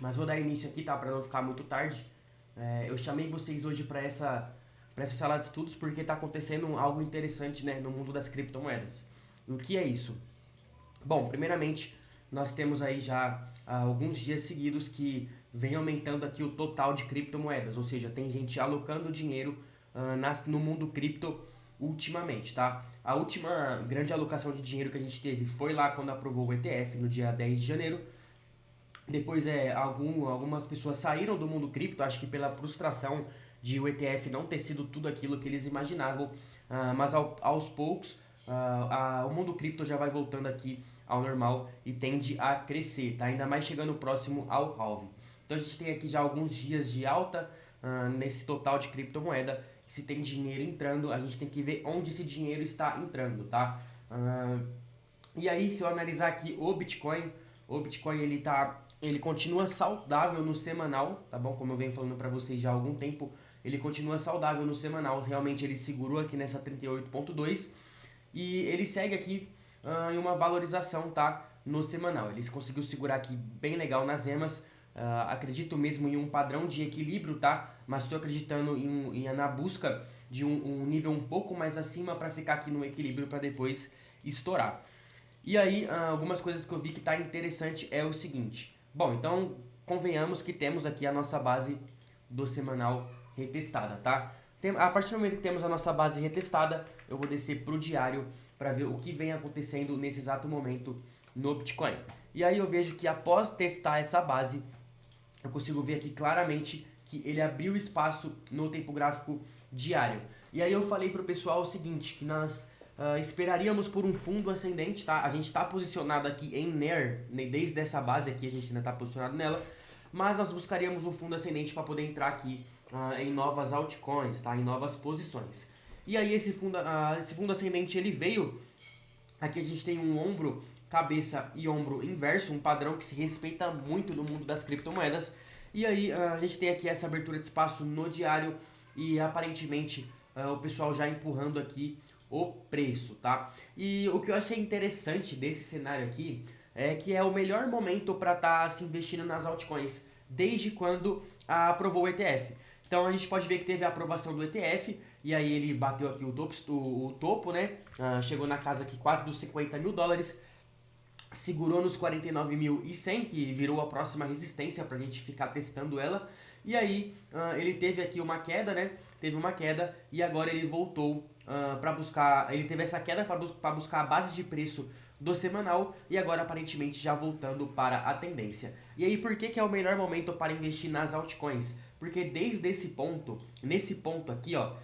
Mas vou dar início aqui, tá? Para não ficar muito tarde. Eu chamei vocês hoje para essa sala de estudos porque está acontecendo algo interessante, né, no mundo das criptomoedas. E o que é isso? Bom, primeiramente, nós temos aí já alguns dias seguidos que vem aumentando aqui o total de criptomoedas, ou seja, tem gente alocando dinheiro no mundo cripto ultimamente, tá? A última grande alocação de dinheiro que a gente teve foi lá quando aprovou o ETF, no dia 10 de janeiro. Depois algumas pessoas saíram do mundo cripto, acho que pela frustração de o ETF não ter sido tudo aquilo que eles imaginavam, mas aos poucos o mundo cripto já vai voltando aqui ao normal e tende a crescer, tá? Ainda mais chegando próximo ao halving. Então a gente tem aqui já alguns dias de alta nesse total de criptomoeda. Se tem dinheiro entrando, a gente tem que ver onde esse dinheiro está entrando, tá? E aí, se eu analisar aqui o Bitcoin ele continua saudável no semanal, tá bom? Como eu venho falando para vocês já há algum tempo, ele continua saudável no semanal. Realmente ele segurou aqui nessa 38.2 e ele segue aqui em uma valorização, tá? No semanal. Ele conseguiu segurar aqui bem legal nas emas. Acredito mesmo em um padrão de equilíbrio, tá? Mas estou acreditando na busca de um nível um pouco mais acima para ficar aqui no equilíbrio para depois estourar. E aí, algumas coisas que eu vi que tá interessante é o seguinte. Bom, então convenhamos que temos aqui a nossa base do semanal retestada, tá? A partir do momento que temos a nossa base retestada, eu vou descer pro diário para ver o que vem acontecendo nesse exato momento no Bitcoin. E aí eu vejo que após testar essa base, eu consigo ver aqui claramente que ele abriu espaço no tempo gráfico diário. E aí eu falei pro pessoal o seguinte, que nós esperaríamos por um fundo ascendente, tá? A gente está posicionado aqui em NER, né? Desde essa base aqui a gente ainda está posicionado nela, mas nós buscaríamos um fundo ascendente para poder entrar aqui em novas altcoins, tá? Em novas posições. E aí esse fundo ascendente ele veio, aqui a gente tem um ombro, cabeça e ombro inverso, um padrão que se respeita muito no mundo das criptomoedas. E aí a gente tem aqui essa abertura de espaço no diário e aparentemente o pessoal já empurrando aqui o preço, tá? E o que eu achei interessante desse cenário aqui é que é o melhor momento para estar se investindo nas altcoins desde quando aprovou o ETF. Então a gente pode ver que teve a aprovação do ETF e aí ele bateu aqui o topo, né? Chegou na casa aqui quase dos 50 mil dólares, segurou nos 49.100, que virou a próxima resistência pra gente ficar testando ela. E aí ele teve aqui uma queda, né? Teve uma queda e agora ele voltou para buscar. Ele teve essa queda para buscar a base de preço do semanal e agora aparentemente já voltando para a tendência. E aí por que é o melhor momento para investir nas altcoins? Porque desde esse ponto, nesse ponto aqui, ó,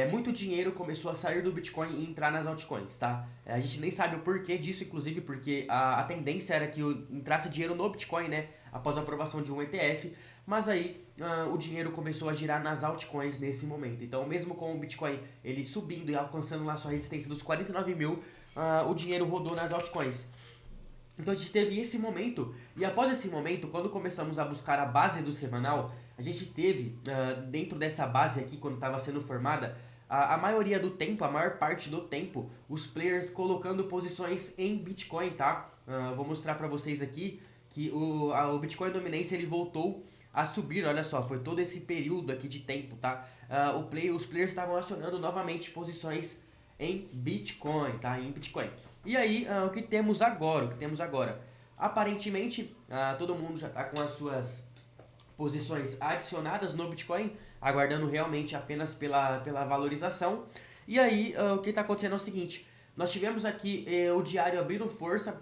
muito dinheiro começou a sair do Bitcoin e entrar nas altcoins, tá? A gente nem sabe o porquê disso, inclusive porque a tendência era que entrasse dinheiro no Bitcoin, né? Após a aprovação de um ETF, mas aí o dinheiro começou a girar nas altcoins nesse momento. Então, mesmo com o Bitcoin ele subindo e alcançando lá sua resistência dos 49 mil, o dinheiro rodou nas altcoins. Então a gente teve esse momento, e após esse momento, quando começamos a buscar a base do semanal, a gente teve, dentro dessa base aqui, quando estava sendo formada, a maioria do tempo, a maior parte do tempo, os players colocando posições em Bitcoin, tá? Vou mostrar para vocês aqui que o Bitcoin Dominance ele voltou a subir, olha só, foi todo esse período aqui de tempo, tá? Os players estavam acionando novamente posições em Bitcoin, tá? Em Bitcoin. E aí, o que temos agora? Aparentemente, todo mundo já está com as suas posições adicionadas no Bitcoin, aguardando realmente apenas pela valorização. E aí, o que está acontecendo é o seguinte, nós tivemos aqui o diário abrindo força,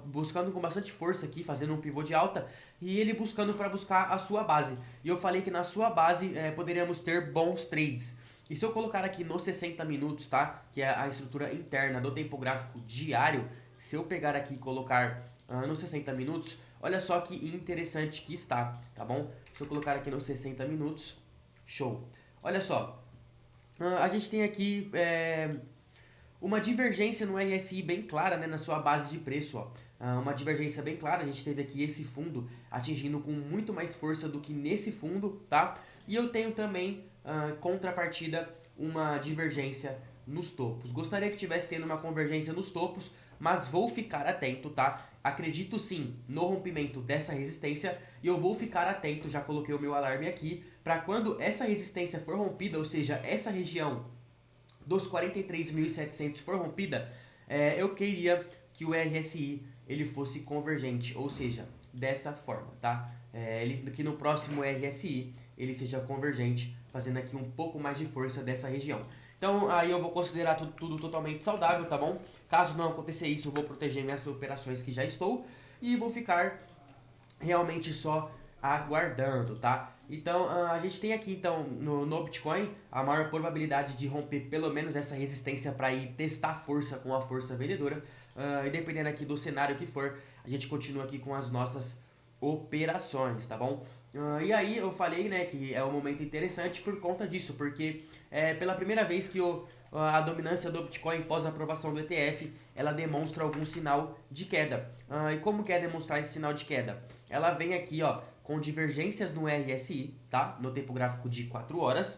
buscando com bastante força aqui, fazendo um pivô de alta, e ele buscando para buscar a sua base. E eu falei que na sua base poderíamos ter bons trades. E se eu colocar aqui nos 60 minutos, tá? Que é a estrutura interna do tempo gráfico diário, se eu pegar aqui e colocar nos 60 minutos, olha só que interessante que está, tá bom? Se eu colocar aqui nos 60 minutos, show. Olha só, a gente tem aqui uma divergência no RSI bem clara, né, na sua base de preço, ó. Uma divergência bem clara, a gente teve aqui esse fundo atingindo com muito mais força do que nesse fundo, tá? E eu tenho também, contrapartida, uma divergência nos topos. Gostaria que tivesse tendo uma convergência nos topos, mas vou ficar atento, tá? Acredito sim no rompimento dessa resistência e eu vou ficar atento, já coloquei o meu alarme aqui, para quando essa resistência for rompida, ou seja, essa região dos 43.700 for rompida, eu queria que o RSI ele fosse convergente, ou seja, dessa forma, tá? Que no próximo RSI ele seja convergente, fazendo aqui um pouco mais de força dessa região. Então aí eu vou considerar tudo totalmente saudável, tá bom? Caso não acontecer isso, eu vou proteger minhas operações que já estou e vou ficar realmente só aguardando, tá? Então a gente tem aqui então no Bitcoin a maior probabilidade de romper pelo menos essa resistência para ir testar força com a força vendedora. E dependendo aqui do cenário que for, a gente continua aqui com as nossas operações, tá bom? E aí eu falei, né, que é um momento interessante por conta disso, porque pela primeira vez que a dominância do Bitcoin pós aprovação do ETF, ela demonstra algum sinal de queda. E como que é demonstrar esse sinal de queda? Ela vem aqui, ó, com divergências no RSI, tá? No tempo gráfico de 4 horas.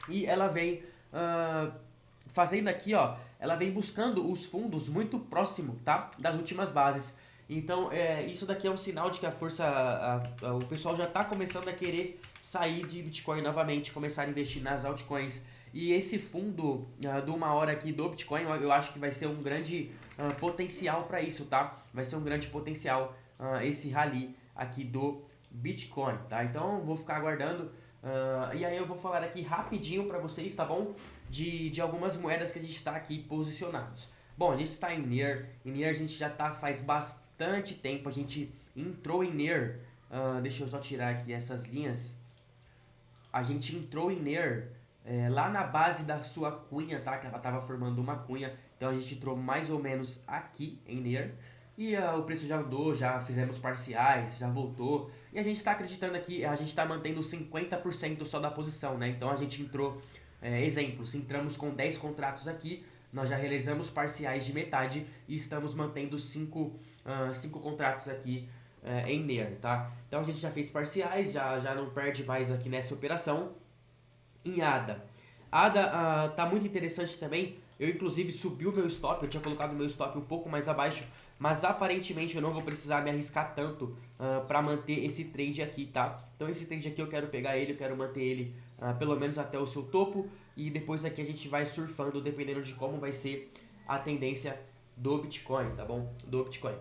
E ela vem fazendo aqui, ó, ela vem buscando os fundos muito próximo, tá? Das últimas bases. Então, isso daqui é um sinal de que a força, o pessoal já está começando a querer sair de Bitcoin novamente, começar a investir nas altcoins. E esse fundo de uma hora aqui do Bitcoin, eu acho que vai ser um grande potencial para isso, tá? Vai ser um grande potencial esse rally aqui do Bitcoin, tá? Então, vou ficar aguardando. E aí eu vou falar aqui rapidinho para vocês, tá bom? De algumas moedas que a gente está aqui posicionados. Bom, a gente está em NER. Em NER a gente já está faz bastante tempo. A gente entrou em NER. Deixa eu só tirar aqui essas linhas. A gente entrou em NER lá na base da sua cunha, tá? Que ela estava formando uma cunha. Então a gente entrou mais ou menos aqui em NER. E o preço já andou, já fizemos parciais, já voltou. E a gente está acreditando aqui, a gente está mantendo 50% só da posição, né? Então a gente entrou, exemplos, entramos com 10 contratos aqui. Nós já realizamos parciais de metade e estamos mantendo 5 contratos aqui em NER, tá? Então a gente já fez parciais, já não perde mais aqui nessa operação. Em ADA. ADA tá muito interessante também. Eu inclusive subi o meu stop, eu tinha colocado o meu stop um pouco mais abaixo, mas aparentemente eu não vou precisar me arriscar tanto para manter esse trade aqui, tá? Então esse trade aqui eu quero pegar ele, eu quero manter ele pelo menos até o seu topo e depois aqui a gente vai surfando dependendo de como vai ser a tendência do Bitcoin, tá bom? Do Bitcoin.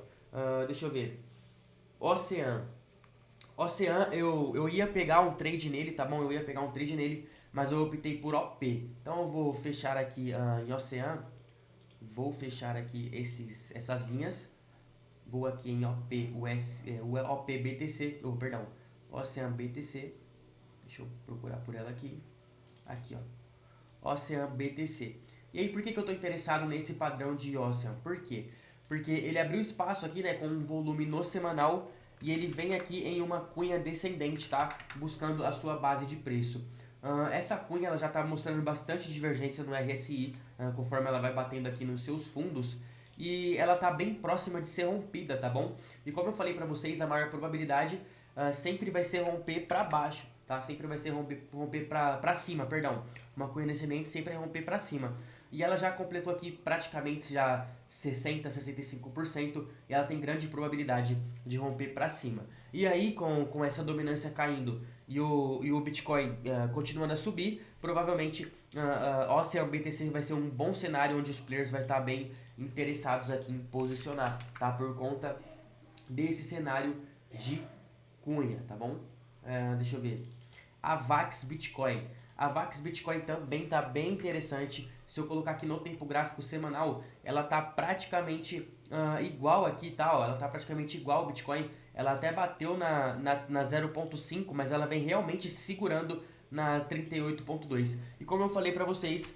Deixa eu ver. Ocean, eu ia pegar um trade nele, tá bom? Eu ia pegar um trade nele, mas eu optei por OP. Então eu vou fechar aqui em Ocean. Vou fechar aqui essas linhas. Vou aqui em OP, o OP BTC, perdão, Ocean BTC. Deixa eu procurar por ela aqui. Aqui, ó. Ocean BTC. E aí, por que eu estou interessado nesse padrão de Ocean? Por quê? Porque ele abriu espaço aqui, né, com um volume no semanal e ele vem aqui em uma cunha descendente, tá? Buscando a sua base de preço. Essa cunha ela já está mostrando bastante divergência no RSI, conforme ela vai batendo aqui nos seus fundos. E ela está bem próxima de ser rompida, tá bom? E como eu falei para vocês, a maior probabilidade sempre vai ser romper para baixo, tá? Sempre vai ser romper para cima, perdão. Uma cunha descendente sempre é romper para cima. E ela já completou aqui praticamente já 60, 65% e ela tem grande probabilidade de romper para cima. E aí com essa dominância caindo e o Bitcoin continuando a subir, provavelmente Ocean BTC vai ser um bom cenário onde os players vai estar bem interessados aqui em posicionar, tá? Por conta desse cenário de cunha, tá bom? Deixa eu ver. A VAX Bitcoin. A VAX Bitcoin também tá bem interessante. Se eu colocar aqui no tempo gráfico semanal, ela tá praticamente igual aqui, tá? Ó, ela tá praticamente igual ao Bitcoin. Ela até bateu na 0.5, mas ela vem realmente segurando na 38.2. E como eu falei para vocês,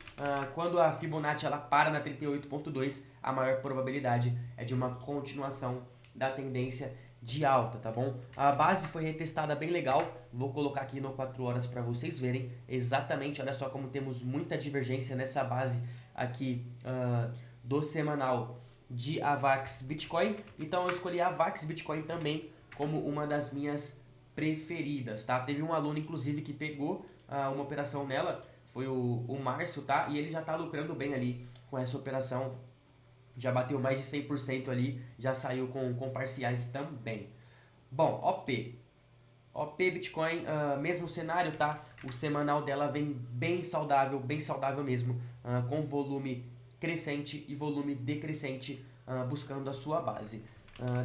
quando a Fibonacci ela para na 38.2, a maior probabilidade é de uma continuação da tendência de alta, tá bom? A base foi retestada bem legal, vou colocar aqui no 4 horas para vocês verem exatamente, olha só como temos muita divergência nessa base aqui do semanal de AVAX Bitcoin, então eu escolhi a AVAX Bitcoin também como uma das minhas preferidas, tá? Teve um aluno inclusive que pegou uma operação nela, foi o Márcio, tá? E ele já tá lucrando bem ali com essa operação Já bateu mais de 100% ali, já saiu com parciais também. Bom, OP. OP Bitcoin, mesmo cenário, tá? O semanal dela vem bem saudável mesmo, com volume crescente e volume decrescente, buscando a sua base.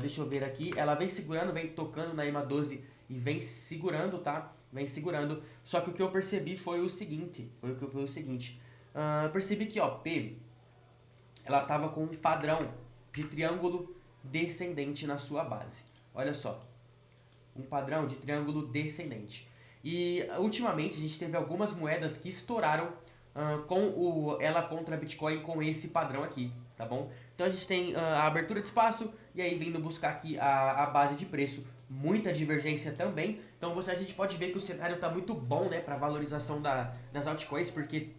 Deixa eu ver aqui, ela vem segurando, vem tocando na EMA 12 e vem segurando, tá? Vem segurando. Só que o que eu percebi foi o seguinte, percebi que OP, ela tava com um padrão de triângulo descendente na sua base. Olha só, um padrão de triângulo descendente. E ultimamente a gente teve algumas moedas que estouraram ela contra Bitcoin com esse padrão aqui, tá bom? Então a gente tem a abertura de espaço e aí vindo buscar aqui a base de preço, muita divergência também. Então a gente pode ver que o cenário está muito bom, né, para valorização das altcoins, porque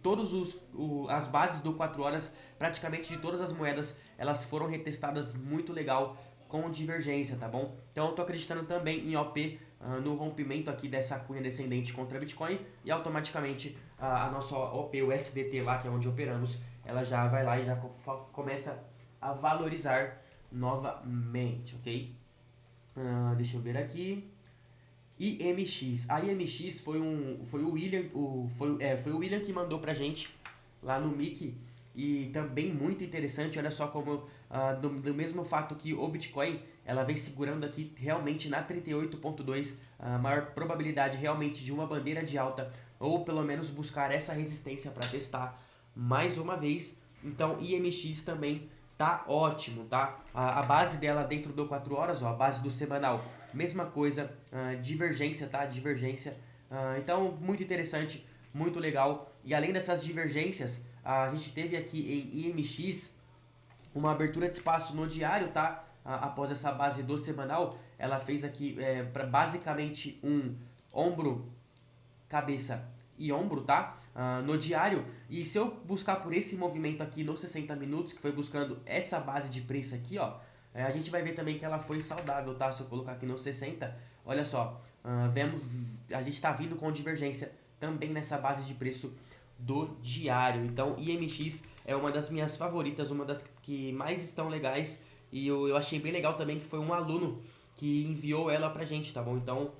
as bases do 4 horas, praticamente de todas as moedas, elas foram retestadas muito legal com divergência, tá bom? Então eu tô acreditando também em OP no rompimento aqui dessa cunha descendente contra Bitcoin e automaticamente a nossa OP, o SDT lá, que é onde operamos, ela já vai lá e já começa a valorizar novamente, ok? Deixa eu ver aqui. IMX. A IMX foi o William, foi o William que mandou pra gente lá no Mickey. E também muito interessante, olha só como do mesmo fato que o Bitcoin, ela vem segurando aqui realmente na 38.2, a maior probabilidade realmente de uma bandeira de alta, ou pelo menos buscar essa resistência para testar mais uma vez. Então IMX também tá ótimo, tá? A base dela dentro do 4 horas, ó, a base do semanal, mesma coisa, divergência, tá? Divergência. Então muito interessante, muito legal. E além dessas divergências, a gente teve aqui em IMX uma abertura de espaço no diário, tá? Após essa base do semanal, ela fez aqui basicamente um ombro, cabeça e ombro, tá? No diário. E se eu buscar por esse movimento aqui nos 60 minutos, que foi buscando essa base de preço aqui, ó, a gente vai ver também que ela foi saudável, tá? Se eu colocar aqui nos 60, olha só, a gente está vindo com divergência também nessa base de preço do diário. Então, IMX é uma das minhas favoritas, uma das que mais estão legais. E eu achei bem legal também que foi um aluno que enviou ela pra gente, tá bom? Então,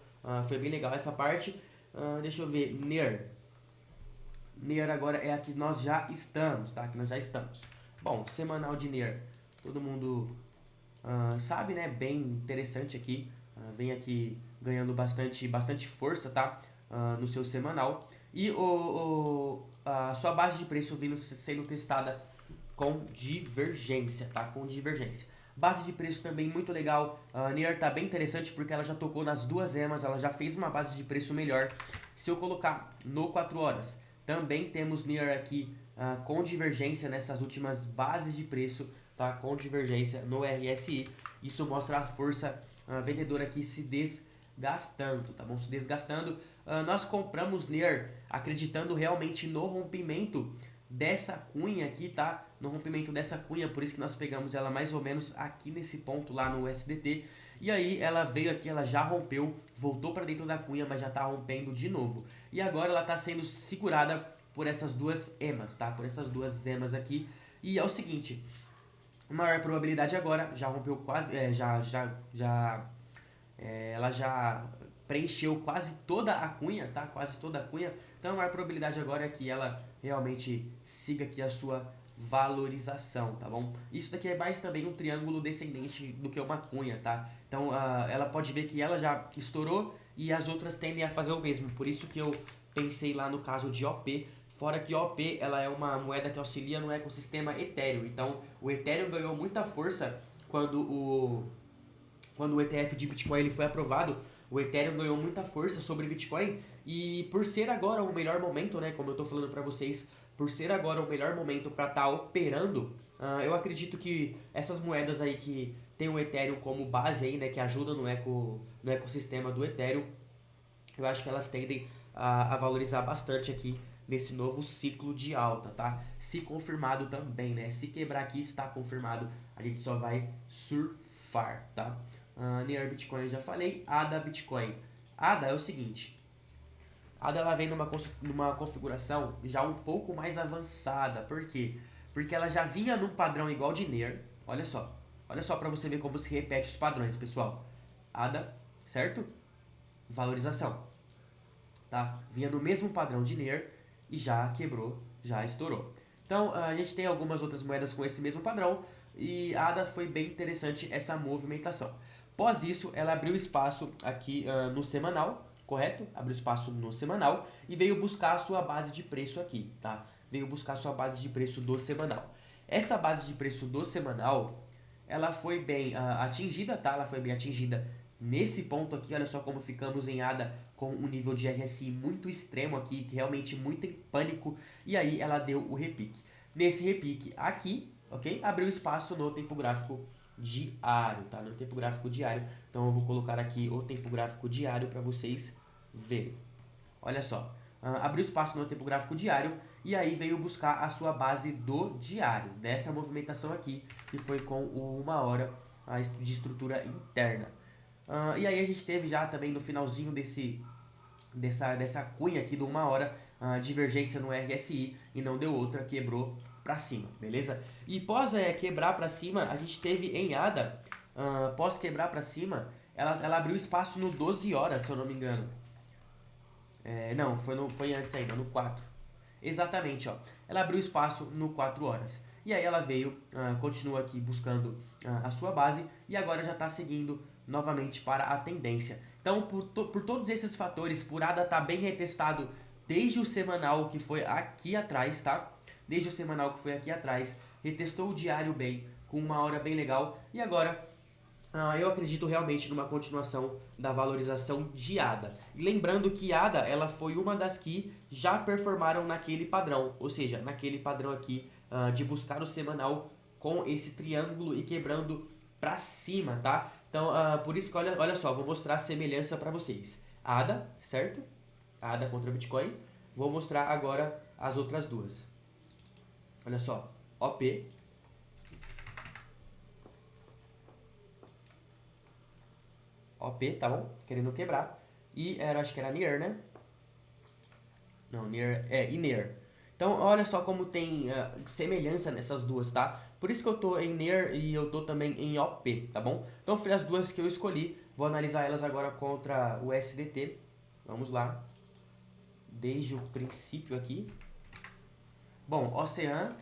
foi bem legal essa parte. Deixa eu ver, NER. NER agora é a que nós já estamos, tá? Que nós já estamos. Bom, semanal de NER, todo mundo sabe, né? Bem interessante aqui. Vem aqui ganhando bastante força, tá? No seu semanal. E a sua base de preço vindo sendo testada com divergência, tá? Com divergência. Base de preço também muito legal. A NEAR tá bem interessante porque ela já tocou nas duas EMAs, ela já fez uma base de preço melhor. Se eu colocar no 4 horas, também temos NEAR aqui com divergência nessas últimas bases de preço, tá? Com divergência no RSI. Isso mostra a força vendedora aqui se desgastando, tá bom? Se desgastando. Nós compramos NEAR acreditando realmente no rompimento dessa cunha aqui, tá? No rompimento dessa cunha, por isso que nós pegamos ela mais ou menos aqui nesse ponto lá no SDT. E aí ela veio aqui, ela já rompeu, voltou para dentro da cunha, mas já tá rompendo de novo. E agora ela tá sendo segurada por essas duas EMAs, tá? Por essas duas EMAs aqui. E é o seguinte, maior probabilidade agora, já rompeu quase, ela já preencheu quase toda a cunha, tá? Quase toda a cunha. Então a maior probabilidade agora é que ela realmente siga aqui a sua valorização, tá bom? Isso daqui é mais também um triângulo descendente do que uma cunha, tá? Então ela pode ver que ela já estourou e as outras tendem a fazer o mesmo. Por isso que eu pensei lá no caso de OP. Fora que OP ela é uma moeda que auxilia no ecossistema Ethereum. Então o Ethereum ganhou muita força quando o ETF de Bitcoin ele foi aprovado. O Ethereum ganhou muita força sobre Bitcoin e por ser agora o melhor momento, né, como eu tô falando para vocês, por ser agora o melhor momento para estar operando, eu acredito que essas moedas aí que tem o Ethereum como base aí, né, que ajuda no ecossistema do Ethereum, eu acho que elas tendem a valorizar bastante aqui nesse novo ciclo de alta, tá? Se confirmado também, né? Se quebrar aqui, está confirmado, a gente só vai surfar, tá? NEAR Bitcoin eu já falei. ADA Bitcoin. ADA é o seguinte, ADA ela vem numa configuração já um pouco mais avançada. Por quê? Porque ela já vinha num padrão igual de NER. Olha só para você ver como se repete os padrões, pessoal. ADA, certo? Valorização, tá? Vinha no mesmo padrão de NER e já quebrou, já estourou. Então a gente tem algumas outras moedas com esse mesmo padrão e a ADA foi bem interessante essa movimentação. Após isso, ela abriu espaço aqui no semanal, correto? Abriu espaço no semanal e veio buscar a sua base de preço aqui, tá? Veio buscar a sua base de preço do semanal. Essa base de preço do semanal, ela foi bem atingida, tá? Ela foi bem atingida nesse ponto aqui. Olha só como ficamos em ADA com um nível de RSI muito extremo aqui, realmente muito em pânico. E aí ela deu o repique. Nesse repique aqui, ok? Abriu espaço no tempo gráfico diário, tá? No tempo gráfico diário. Então eu vou colocar aqui o tempo gráfico diário para vocês verem. Olha só, abriu espaço no tempo gráfico diário e aí veio buscar a sua base do diário, dessa movimentação aqui, que foi com o 1 hora de estrutura interna. E aí a gente teve já também no finalzinho dessa cunha aqui do 1 hora, divergência no RSI e não deu outra, quebrou pra cima, beleza? E pós quebrar pra cima, a gente teve em ADA, pós quebrar pra cima, ela abriu espaço no 12 horas, se eu não me engano. Não, foi antes ainda, no 4. Exatamente, ó. Ela abriu espaço no 4 horas. E aí ela veio, continua aqui buscando a sua base e agora já está seguindo novamente para a tendência. Então, por todos esses fatores, por ADA tá bem retestado desde o semanal que foi aqui atrás, tá? Desde o semanal que foi aqui atrás, retestou o diário bem, com 1 hora bem legal e agora eu acredito realmente numa continuação da valorização de ADA. E lembrando que ADA ela foi uma das que já performaram naquele padrão, ou seja, naquele padrão aqui de buscar o semanal com esse triângulo e quebrando pra cima, tá? Então, por isso que olha só, vou mostrar a semelhança para vocês. ADA, certo? ADA contra Bitcoin. Vou mostrar agora as outras duas. Olha só, OP. OP, tá bom? Querendo quebrar. E acho que era NEAR, né? Não, NEAR, e NEAR. Então, olha só como tem semelhança nessas duas, tá? Por isso que eu tô em NEAR e eu tô também em OP, tá bom? Então, foi as duas que eu escolhi. Vou analisar elas agora contra o SDT. Vamos lá. Desde o princípio aqui. Bom, Ocean.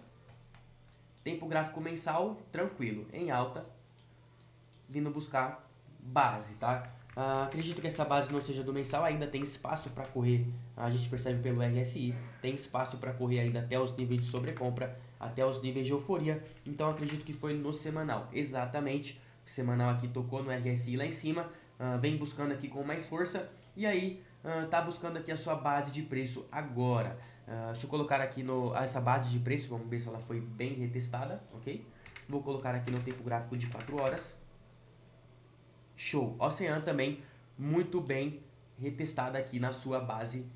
Tempo gráfico mensal, tranquilo. Em alta. Vindo buscar base, tá? Acredito que essa base não seja do mensal, ainda tem espaço para correr, a gente percebe pelo RSI, tem espaço para correr ainda até os níveis de sobrecompra, até os níveis de euforia, então acredito que foi no semanal, exatamente, o semanal aqui tocou no RSI lá em cima, vem buscando aqui com mais força, e aí tá buscando aqui a sua base de preço agora. Deixa eu colocar aqui essa base de preço, vamos ver se ela foi bem retestada, ok? Vou colocar aqui no tempo gráfico de 4 horas. Show. Ocean também muito bem retestada aqui na sua base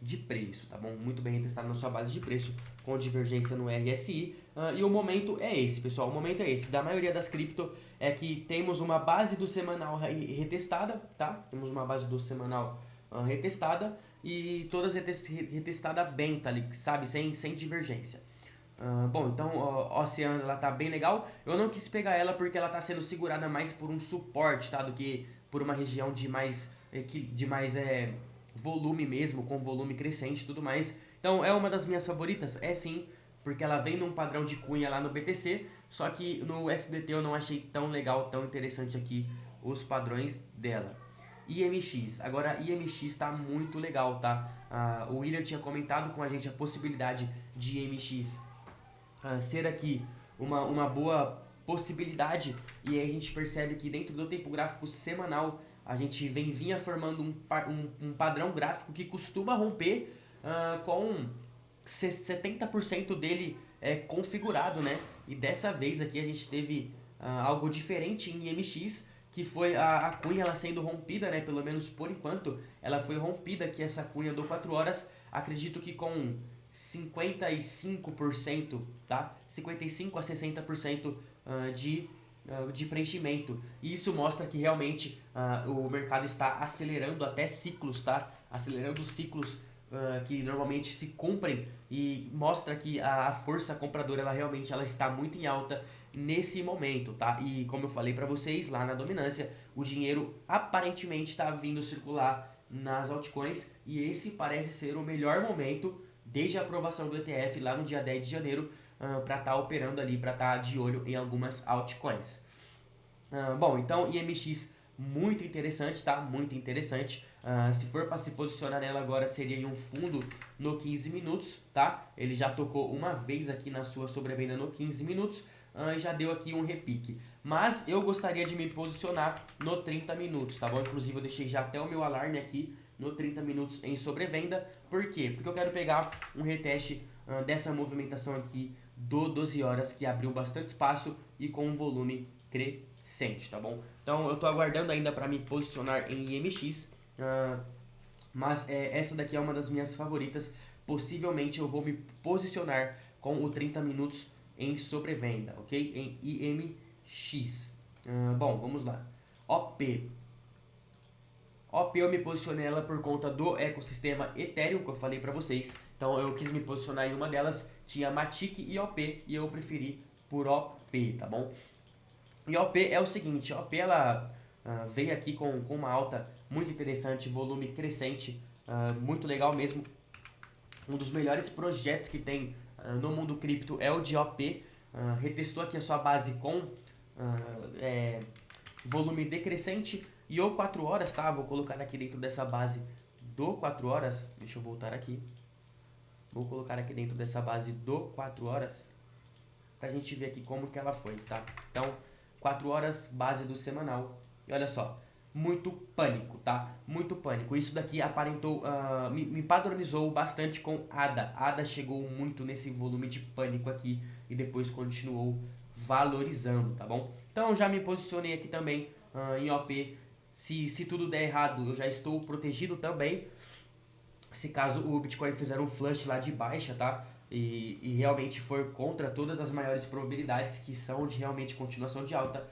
de preço, tá bom? Muito bem retestada na sua base de preço, com divergência no RSI. E o momento é esse, pessoal. O momento é esse. Da maioria das cripto é que temos uma base do semanal retestada, tá? Temos uma base do semanal retestada e todas retestada bem, tá ali, sabe? Sem divergência. Bom, então a Ocean ela tá bem legal. Eu não quis pegar ela porque ela tá sendo segurada mais por um suporte, tá? Do que por uma região de mais volume mesmo, com volume crescente e tudo mais. Então é uma das minhas favoritas, é sim, porque ela vem num padrão de cunha lá no BTC, só que no SDT eu não achei tão legal, tão interessante aqui os padrões dela. IMX, agora IMX tá muito legal, tá? O William tinha comentado com a gente a possibilidade de IMX ser aqui uma boa possibilidade e aí a gente percebe que dentro do tempo gráfico semanal a gente vinha formando um padrão gráfico que costuma romper com 70% dele configurado, né? E dessa vez aqui a gente teve algo diferente em IMX, que foi a cunha ela sendo rompida, né? Pelo menos por enquanto ela foi rompida aqui, essa cunha do 4 horas, acredito que com 55%, tá? 55 a 60% de preenchimento. E isso mostra que realmente o mercado está acelerando até ciclos, tá? Acelerando ciclos que normalmente se cumprem e mostra que a força compradora ela realmente ela está muito em alta nesse momento, tá? E como eu falei para vocês lá na dominância, o dinheiro aparentemente está vindo circular nas altcoins e esse parece ser o melhor momento desde a aprovação do ETF lá no dia 10 de janeiro para estar operando ali, para estar de olho em algumas altcoins. Bom, então IMX muito interessante, tá? Muito interessante. Se for para se posicionar nela agora, seria em um fundo no 15 minutos, tá? Ele já tocou uma vez aqui na sua sobrevenda no 15 minutos e já deu aqui um repique. Mas eu gostaria de me posicionar no 30 minutos, tá bom? Inclusive eu deixei já até o meu alarme aqui no 30 minutos em sobrevenda. Por quê? Porque eu quero pegar um reteste dessa movimentação aqui do 12 horas, que abriu bastante espaço e com um volume crescente, tá bom? Então eu tô aguardando ainda para me posicionar em IMX, mas essa daqui é uma das minhas favoritas. Possivelmente eu vou me posicionar com o 30 minutos em sobrevenda, ok? Em IMX. Bom, vamos lá. OP. OP eu me posicionei ela por conta do ecossistema Ethereum que eu falei pra vocês. Então eu quis me posicionar em uma delas. Tinha Matic e OP e eu preferi por OP, tá bom? E a OP é o seguinte, a OP ela veio aqui com uma alta muito interessante, volume crescente, muito legal mesmo. Um dos melhores projetos que tem no mundo cripto é o de OP. Retestou aqui a sua base com volume decrescente e ou 4 horas, tá? Vou colocar aqui dentro dessa base do 4 horas. Deixa eu voltar aqui. Vou colocar aqui dentro dessa base do 4 horas pra gente ver aqui como que ela foi, tá? Então, 4 horas, base do semanal. E olha só, muito pânico, tá? Muito pânico. Isso daqui aparentou, me padronizou bastante com ADA. ADA chegou muito nesse volume de pânico aqui e depois continuou valorizando, tá bom? Então já me posicionei aqui também em OP. Se tudo der errado, eu já estou protegido também. Se caso o Bitcoin fizer um flush lá de baixa, tá? E realmente for contra todas as maiores probabilidades que são de realmente continuação de alta,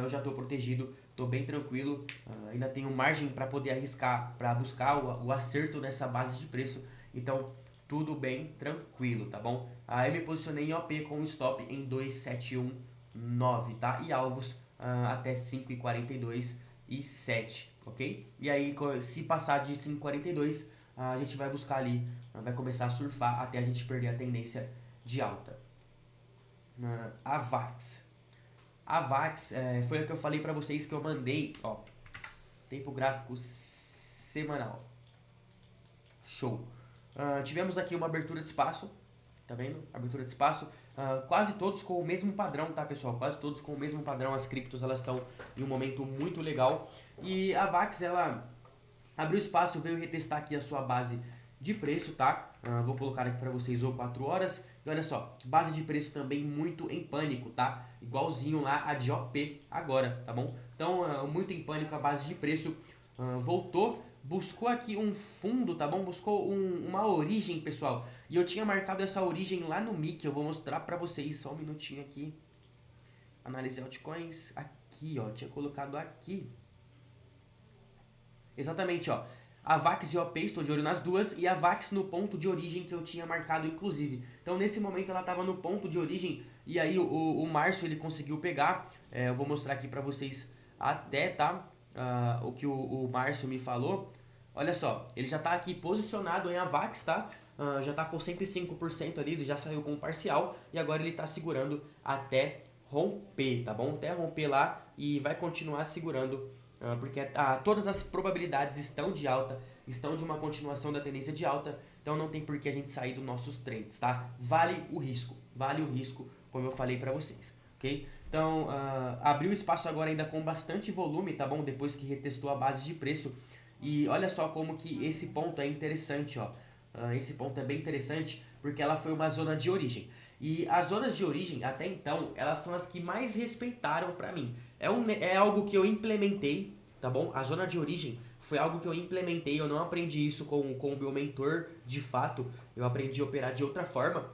eu já estou protegido, estou bem tranquilo, ainda tenho margem para poder arriscar, para buscar o acerto nessa base de preço, então tudo bem tranquilo, tá bom? Aí me posicionei em OP com stop em 2,719, tá? E alvos até 5,42 e 7, ok? E aí se passar de 5,42 a gente vai buscar ali, vai começar a surfar até a gente perder a tendência de alta. AVAX. AVAX foi o que eu falei pra vocês que eu mandei, ó, tempo gráfico semanal. Show. Tivemos aqui uma abertura de espaço, tá vendo? Abertura de espaço. Quase todos com o mesmo padrão, tá, pessoal? Quase todos com o mesmo padrão. As criptos, elas estão em um momento muito legal. E a AVAX, ela abriu espaço, veio retestar aqui a sua base de preço, tá? Vou colocar aqui para vocês o 4 horas. E olha só, base de preço também muito em pânico, tá? Igualzinho lá a de OP agora, tá bom? Então, muito em pânico a base de preço. Voltou, buscou aqui um fundo, tá bom? Buscou uma origem, pessoal. E eu tinha marcado essa origem lá no MIC, eu vou mostrar para vocês, só um minutinho aqui. Análise altcoins, aqui, ó, tinha colocado aqui. Exatamente, ó. A VAX e OP, estou de olho nas duas, e a VAX no ponto de origem que eu tinha marcado, inclusive. Então, nesse momento, ela estava no ponto de origem, e aí o Márcio, ele conseguiu pegar. Eu vou mostrar aqui para vocês até, tá? O que o Márcio me falou. Olha só, ele já está aqui posicionado em AVAX, tá? Já está com 105% ali, ele já saiu com um parcial, e agora ele está segurando até romper, tá bom? Até romper lá, e vai continuar segurando porque todas as probabilidades estão de alta, estão de uma continuação da tendência de alta, então não tem por que a gente sair dos nossos trades, tá? Vale o risco, como eu falei pra vocês, ok? Então, abriu espaço agora ainda com bastante volume, tá bom? Depois que retestou a base de preço, e olha só como que esse ponto é interessante, ó. Esse ponto é bem interessante, porque ela foi uma zona de origem. E as zonas de origem, até então, elas são as que mais respeitaram pra mim. É algo que eu implementei, tá bom? A zona de origem foi algo que eu implementei, eu não aprendi isso com o meu mentor, de fato. Eu aprendi a operar de outra forma.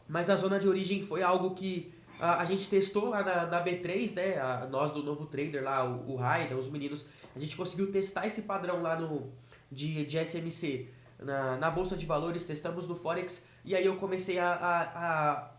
Mas a zona de origem foi algo que a gente testou lá na B3, né? Nós do Novo Trader lá, o Raida, os meninos, a gente conseguiu testar esse padrão lá de SMC na Bolsa de Valores, testamos no Forex, e aí eu comecei a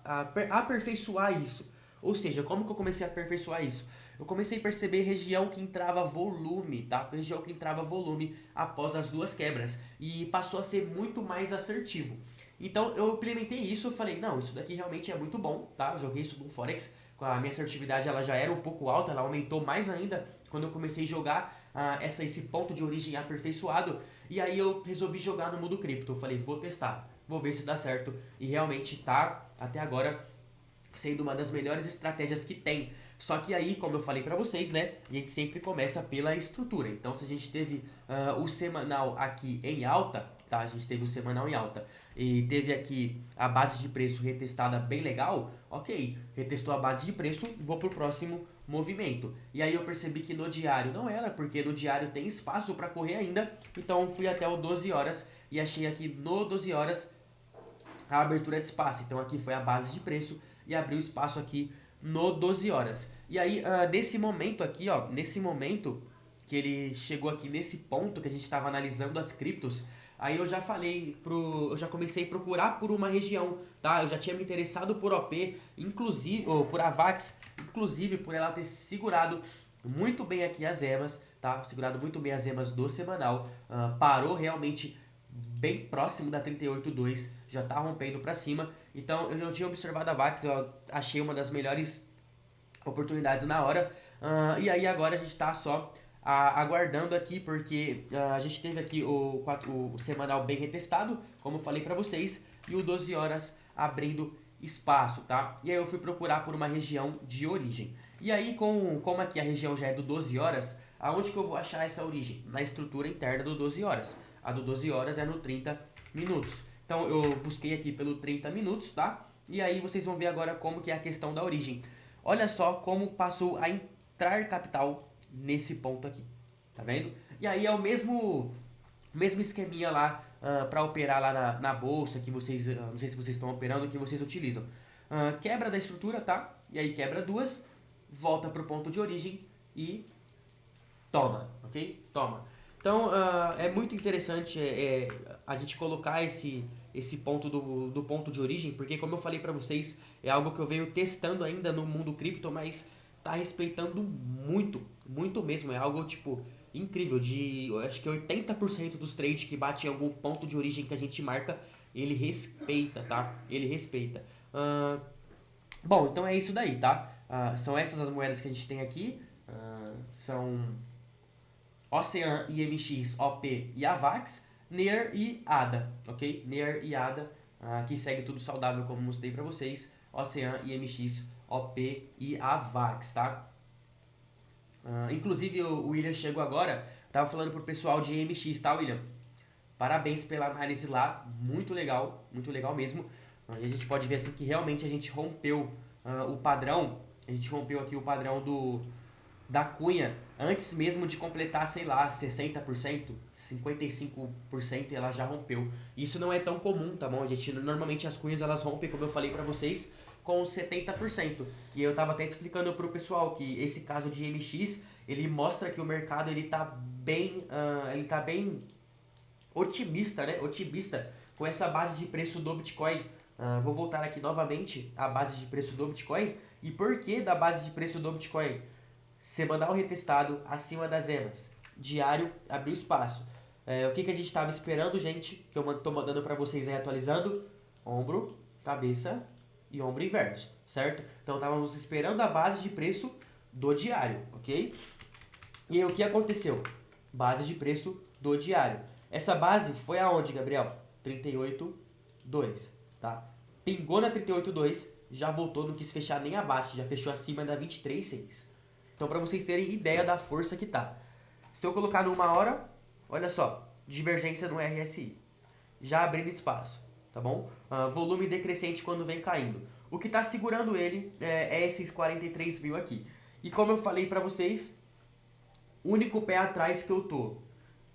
aperfeiçoar isso. Ou seja, como que eu comecei a aperfeiçoar isso? Eu comecei a perceber região que entrava volume, tá? Região que entrava volume após as duas quebras. E passou a ser muito mais assertivo. Então eu implementei isso, eu falei, não, isso daqui realmente é muito bom, tá? Eu joguei isso no Forex, a minha assertividade ela já era um pouco alta, ela aumentou mais ainda quando eu comecei a jogar esse ponto de origem aperfeiçoado. E aí eu resolvi jogar no mundo cripto. Eu falei, vou testar, vou ver se dá certo. E realmente tá, até agora, sendo uma das melhores estratégias que tem. Só que aí, como eu falei pra vocês, né, a gente sempre começa pela estrutura. Então, se a gente teve o semanal aqui em alta, tá? A gente teve o semanal em alta e teve aqui a base de preço retestada bem legal, ok, retestou a base de preço, vou pro próximo movimento. E aí eu percebi que no diário não era, porque no diário tem espaço para correr ainda, então fui até o 12 horas e achei aqui no 12 horas a abertura de espaço. Então aqui foi a base de preço e abriu espaço aqui no 12 horas. E aí, nesse momento aqui, ó, nesse momento que ele chegou aqui nesse ponto que a gente estava analisando as criptos, aí eu já falei eu já comecei a procurar por uma região, tá? Eu já tinha me interessado por OP, inclusive, ou por AVAX, inclusive por ela ter segurado muito bem aqui as EMAs, tá? Segurado muito bem as EMAs do semanal, parou realmente bem próximo da 38.2, já tá rompendo para cima. Então eu já tinha observado a VAX, eu achei uma das melhores oportunidades na hora. E aí agora a gente está só aguardando aqui, porque a gente teve aqui o semanal bem retestado, como eu falei para vocês, e o 12 horas abrindo espaço, tá? E aí eu fui procurar por uma região de origem. E aí, como aqui a região já é do 12 horas, aonde que eu vou achar essa origem? Na estrutura interna do 12 horas. A do 12 horas é no 30 minutos. Então eu busquei aqui pelo 30 minutos, tá? E aí vocês vão ver agora como que é a questão da origem. Olha só como passou a entrar capital nesse ponto aqui, tá vendo? E aí é o mesmo esqueminha lá para operar lá na bolsa que vocês, não sei se vocês estão operando, que vocês utilizam. Quebra da estrutura, tá? E aí quebra duas, volta pro ponto de origem e toma, ok? Toma. Então é muito interessante a gente colocar esse ponto do ponto de origem, porque como eu falei para vocês, é algo que eu venho testando ainda no mundo cripto, mas tá respeitando muito, muito mesmo. É algo tipo incrível, eu acho que 80% dos trades que batem em algum ponto de origem que a gente marca, ele respeita, tá? Ele respeita. Bom, então é isso daí, tá? São essas as moedas que a gente tem aqui. São Ocean, IMX, OP e AVAX, NEAR e ADA, ok? NEAR e ADA, aqui segue tudo saudável como mostrei pra vocês, Ocean, IMX, OP e AVAX, tá? Inclusive o William chegou agora, tava falando pro pessoal de IMX, tá, William? Parabéns pela análise lá, muito legal mesmo. E a gente pode ver assim que realmente a gente rompeu o padrão, a gente rompeu aqui o padrão da cunha antes mesmo de completar, sei lá, 60%, 55% ela já rompeu. Isso não é tão comum, tá bom? A gente normalmente as cunhas elas rompem, como eu falei pra vocês, com 70%. E eu tava até explicando pro pessoal que esse caso de MX, ele mostra que o mercado ele tá bem otimista, né? Otimista com essa base de preço do Bitcoin. Vou voltar aqui novamente à base de preço do Bitcoin. E por que da base de preço do Bitcoin? Semanal retestado acima das EMAs. Diário abriu espaço. O que a gente estava esperando, gente? Que eu tô mandando para vocês aí atualizando. Ombro, cabeça e ombro inverso, certo? Então estávamos esperando a base de preço do diário, ok? E aí, o que aconteceu? Base de preço do diário. Essa base foi aonde, Gabriel? 38.2, tá? Pingou na 38.2, já voltou, não quis fechar nem a base, já fechou acima da 23.6. Então, para vocês terem ideia da força que tá. Se eu colocar numa hora, olha só, divergência no RSI. Já abrindo espaço, tá bom? Volume decrescente quando vem caindo. O que tá segurando ele é esses 43 mil aqui. E como eu falei para vocês, único pé atrás que eu tô,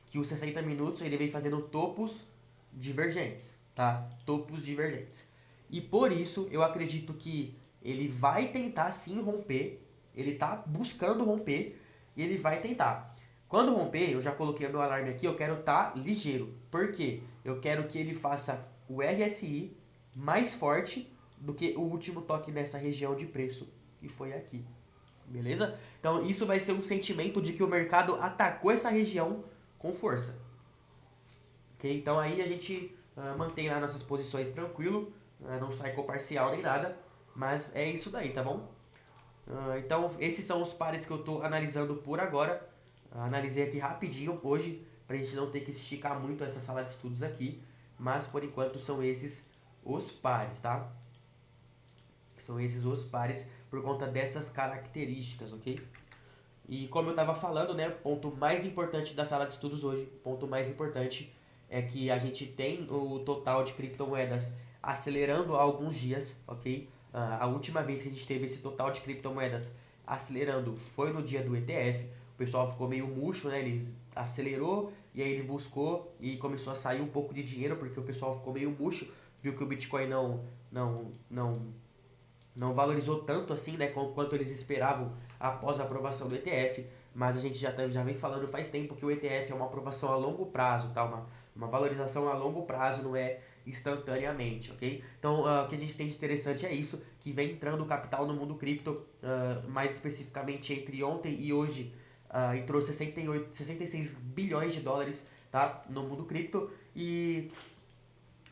que os 60 minutos ele vem fazendo topos divergentes, tá? Topos divergentes. E por isso eu acredito que ele vai tentar sim romper. Ele tá buscando romper e ele vai tentar. Quando romper, eu já coloquei o meu alarme aqui, eu quero estar ligeiro. Por quê? Eu quero que ele faça o RSI mais forte do que o último toque nessa região de preço, que foi aqui. Beleza? Então isso vai ser um sentimento de que o mercado atacou essa região com força. Ok? Então aí a gente mantém lá nossas posições tranquilo, não sai com parcial nem nada, mas é isso daí, tá bom? Então esses são os pares que eu estou analisando por agora. Analisei aqui rapidinho hoje, pra gente não ter que esticar muito essa sala de estudos aqui, mas por enquanto são esses os pares, tá? São esses os pares por conta dessas características, ok? E como eu estava falando, né, o ponto mais importante da sala de estudos hoje, o ponto mais importante é que a gente tem o total de criptomoedas acelerando há alguns dias, ok? A última vez que a gente teve esse total de criptomoedas acelerando foi no dia do ETF. O pessoal ficou meio murcho, né? Ele acelerou e aí ele buscou e começou a sair um pouco de dinheiro porque o pessoal ficou meio murcho, viu que o Bitcoin não valorizou tanto assim, né, quanto eles esperavam após a aprovação do ETF, mas a gente já vem falando faz tempo que o ETF é uma aprovação a longo prazo, tá? Uma valorização a longo prazo, não é instantaneamente, ok? Então, o que a gente tem de interessante é isso, que vem entrando capital no mundo cripto, mais especificamente entre ontem e hoje, entrou 66 bilhões de dólares, tá? No mundo cripto, e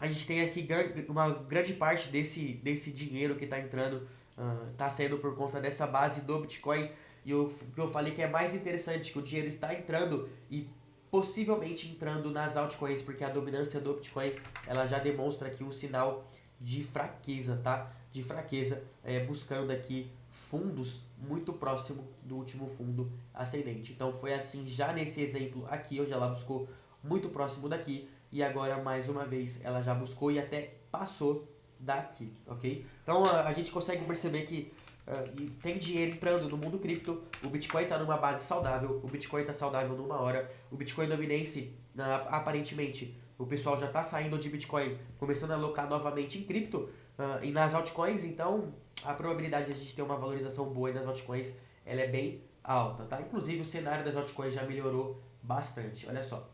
a gente tem aqui uma grande parte desse dinheiro que está entrando, está saindo por conta dessa base do Bitcoin. E o que eu falei que é mais interessante, que o dinheiro está entrando e possivelmente entrando nas altcoins, porque a dominância do Bitcoin ela já demonstra aqui um sinal de fraqueza, tá? De fraqueza, buscando aqui fundos muito próximo do último fundo ascendente. Então foi assim já nesse exemplo aqui, onde ela buscou muito próximo daqui e agora mais uma vez ela já buscou e até passou daqui, ok? Então a gente consegue perceber que tem dinheiro entrando no mundo cripto, o Bitcoin está numa base saudável, o Bitcoin está saudável numa hora, o Bitcoin dominense, aparentemente, o pessoal já está saindo de Bitcoin, começando a alocar novamente em cripto e nas altcoins, então a probabilidade de a gente ter uma valorização boa nas altcoins ela é bem alta, tá? Inclusive o cenário das altcoins já melhorou bastante, olha só.